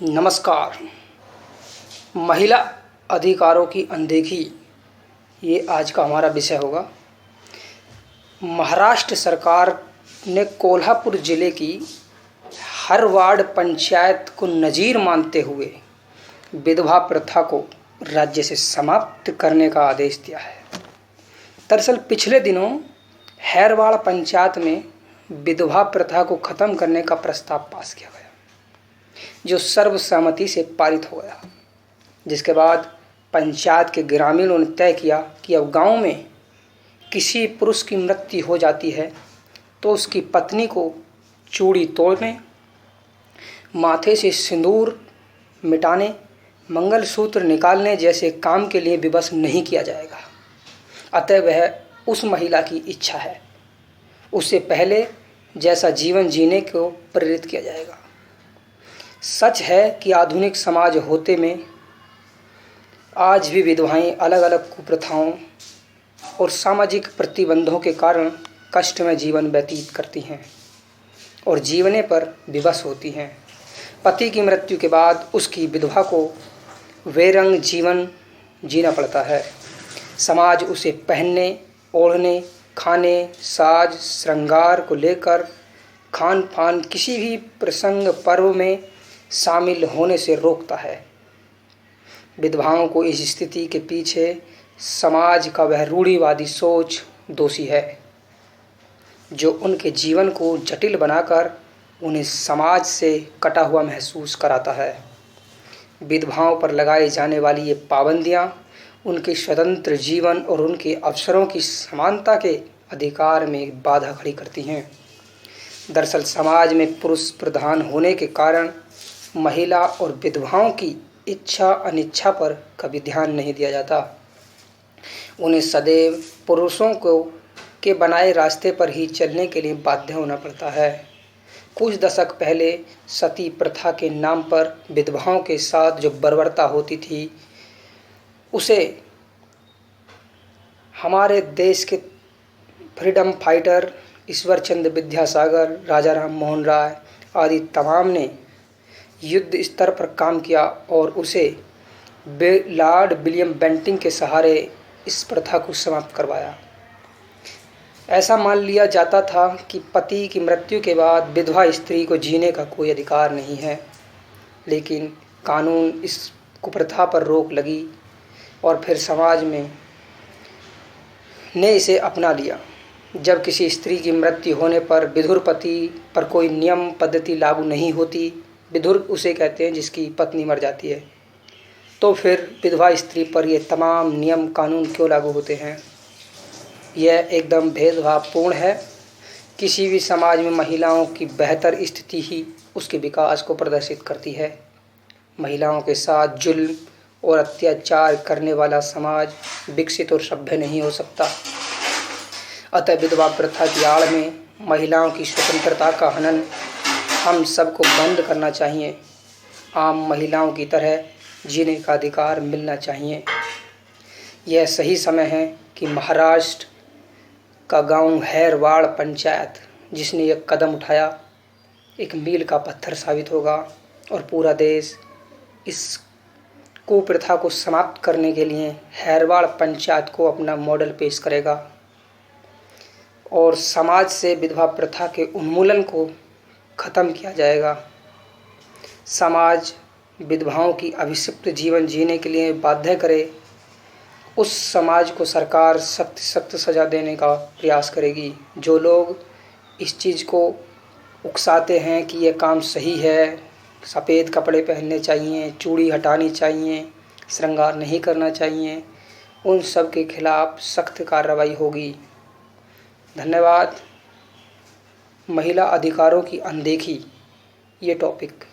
नमस्कार। महिला अधिकारों की अनदेखी, ये आज का हमारा विषय होगा। महाराष्ट्र सरकार ने कोल्हापुर जिले की हर वार्ड पंचायत को नज़ीर मानते हुए विधवा प्रथा को राज्य से समाप्त करने का आदेश दिया है। दरअसल पिछले दिनों हैरवाड़ पंचायत में विधवा प्रथा को ख़त्म करने का प्रस्ताव पास किया गया, जो सर्वसम्मति से पारित हो गया। जिसके बाद पंचायत के ग्रामीणों ने तय किया कि अब गांव में किसी पुरुष की मृत्यु हो जाती है तो उसकी पत्नी को चूड़ी तोड़ने, माथे से सिंदूर मिटाने, मंगलसूत्र निकालने जैसे काम के लिए विवश नहीं किया जाएगा। अतः वह उस महिला की इच्छा है, उससे पहले जैसा जीवन जीने को प्रेरित किया जाएगा। सच है कि आधुनिक समाज होते में आज भी विधवाएं अलग अलग कुप्रथाओं और सामाजिक प्रतिबंधों के कारण कष्टमय जीवन व्यतीत करती हैं और जीवने पर विवश होती हैं। पति की मृत्यु के बाद उसकी विधवा को बेरंग जीवन जीना पड़ता है। समाज उसे पहनने, ओढ़ने, खाने, साज श्रृंगार को लेकर खान पान किसी भी प्रसंग पर्व में शामिल होने से रोकता है। विधवाओं को इस स्थिति के पीछे समाज का वह रूढ़िवादी सोच दोषी है, जो उनके जीवन को जटिल बनाकर उन्हें समाज से कटा हुआ महसूस कराता है। विधवाओं पर लगाई जाने वाली ये पाबंदियां उनके स्वतंत्र जीवन और उनके अवसरों की समानता के अधिकार में बाधा खड़ी करती हैं। दरअसल समाज में पुरुष प्रधान होने के कारण महिला और विधवाओं की इच्छा अनिच्छा पर कभी ध्यान नहीं दिया जाता। उन्हें सदैव पुरुषों को के बनाए रास्ते पर ही चलने के लिए बाध्य होना पड़ता है। कुछ दशक पहले सती प्रथा के नाम पर विधवाओं के साथ जो बर्बरता होती थी, उसे हमारे देश के फ्रीडम फाइटर ईश्वर चंद्र विद्यासागर, राजा राम मोहन राय आदि तमाम ने युद्ध स्तर पर काम किया और उसे लॉर्ड विलियम बेंटिंक के सहारे इस प्रथा को समाप्त करवाया। ऐसा मान लिया जाता था कि पति की मृत्यु के बाद विधवा स्त्री को जीने का कोई अधिकार नहीं है, लेकिन कानून इस कुप्रथा पर रोक लगी और फिर समाज में ने इसे अपना लिया। जब किसी स्त्री की मृत्यु होने पर विधुर पति पर कोई नियम पद्धति लागू नहीं होती, विधुर उसे कहते हैं जिसकी पत्नी मर जाती है, तो फिर विधवा स्त्री पर ये तमाम नियम कानून क्यों लागू होते हैं? यह एकदम भेदभावपूर्ण है। किसी भी समाज में महिलाओं की बेहतर स्थिति ही उसके विकास को प्रदर्शित करती है। महिलाओं के साथ जुल्म और अत्याचार करने वाला समाज विकसित और सभ्य नहीं हो सकता। अतः विधवा प्रथा की आड़ में महिलाओं की स्वतंत्रता का हनन हम सबको बंद करना चाहिए। आम महिलाओं की तरह जीने का अधिकार मिलना चाहिए। यह सही समय है कि महाराष्ट्र का गांव हैरवाड़ पंचायत, जिसने यह कदम उठाया, एक मील का पत्थर साबित होगा और पूरा देश इस कुप्रथा को समाप्त करने के लिए हैरवाड़ पंचायत को अपना मॉडल पेश करेगा और समाज से विधवा प्रथा के उन्मूलन को ख़त्म किया जाएगा। समाज विधवाओं की अभिषिक्त जीवन जीने के लिए बाध्य करे, उस समाज को सरकार सख्त सख्त सज़ा देने का प्रयास करेगी। जो लोग इस चीज़ को उकसाते हैं कि यह काम सही है, सफ़ेद कपड़े पहनने चाहिए, चूड़ी हटानी चाहिए, श्रृंगार नहीं करना चाहिए, उन सब के खिलाफ सख्त कार्रवाई होगी। धन्यवाद। महिला अधिकारों की अनदेखी, ये टॉपिक